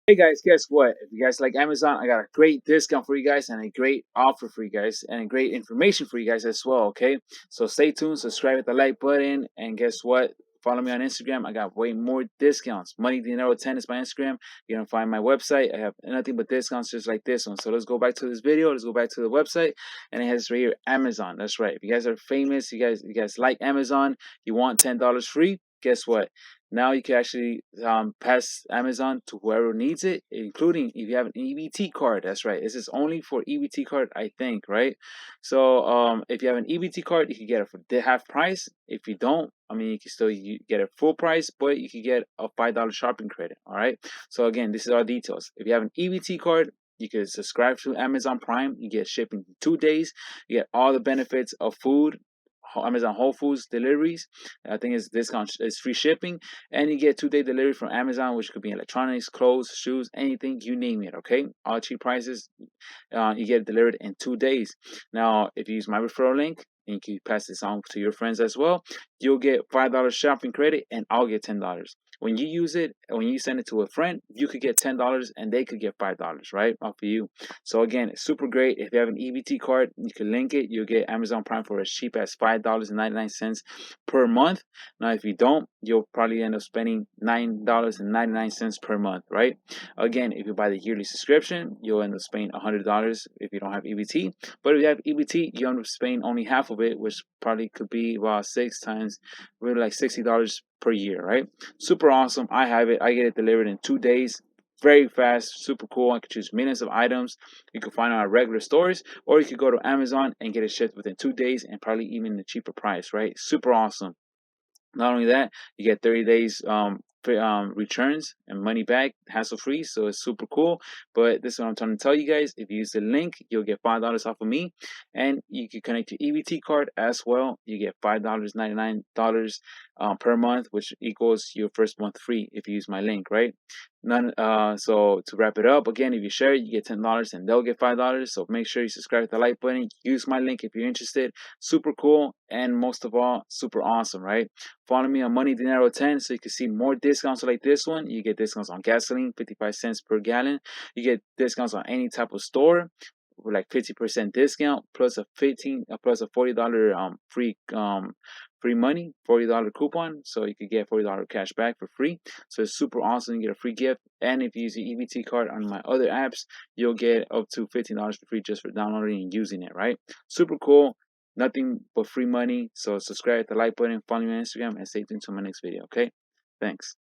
Hey guys, guess what? If you guys like Amazon, I got a great discount for you guys and a great offer for you guys and a great information for you guys as well, okay? So stay tuned, subscribe, hit the like button, and guess what? Follow me on Instagram. I got way more discounts. Money Dinero 10 is my Instagram. You're gonna find my website. I have nothing but discounts just like this one. So let's go back to this video. Let's go back to the website, and it has right here Amazon. That's right. If you guys are famous, you guys like Amazon, you want $10 free, guess what? Now you can actually pass Amazon to whoever needs it, including if you have an EBT card. That's right. This is only for EBT card, I think, right? So if you have an EBT card, you can get it for the half price. If you don't, I mean, you can still get it full price, but you can get a $5 shopping credit. All right. So again, this is our details. If you have an EBT card, you can subscribe to Amazon Prime. You get shipping in 2 days. You get all the benefits of food, Amazon Whole Foods deliveries. I think it's discount, it's free shipping, and you get 2-day delivery from Amazon, which could be electronics, clothes, shoes, anything, you name it. Okay, all cheap prices. You get it delivered in 2 days. Now, if you use my referral link and you can pass this on to your friends as well, you'll get $5 shopping credit, and I'll get $10. When you use it, when you send it to a friend, you could get $10 and they could get $5, right, off of you. So again, it's super great. If you have an EBT card, you can link it. You'll get Amazon Prime for as cheap as $5.99 per month. Now, if you don't, you'll probably end up spending $9.99 per month, right? Again, if you buy the yearly subscription, you'll end up spending $100 if you don't have EBT. But if you have EBT, you end up spending only half of it, which probably could be about 6 times, really like $60 per year, right? Super awesome. I have it. I get it delivered in 2 days. Very fast, super cool. I could choose millions of items you can find on our regular stores, or you could go to Amazon and get it shipped within 2 days and probably even a cheaper price, right? Super awesome. Not only that, you get 30 days returns and money back, hassle free. So it's super cool. But this is what I'm trying to tell you guys. If you use the link, you'll get $5 off of me, and you can connect your EBT card as well. You get $5.99 per month, which equals your first month free if you use my link, right? So to wrap it up, again, if you share it, you get $10 and they'll get $5. So make sure you subscribe to the like button. Use my link if you're interested. Super cool, and most of all, super awesome, right? Follow me on Money Dinero 10 so you can see more discounts like this one. You get discounts on gasoline, 55 cents per gallon. You get discounts on any type of store with like 50% discount plus a $40 free money, $40 coupon, so you could get $40 cash back for free. So it's super awesome. You get a free gift, and if you use your EBT card on my other apps, you'll get up to $15 for free just for downloading and using it, right? Super cool. Nothing but free money. So subscribe, hit the like button, follow me on Instagram, and stay tuned to my next video. Okay, thanks.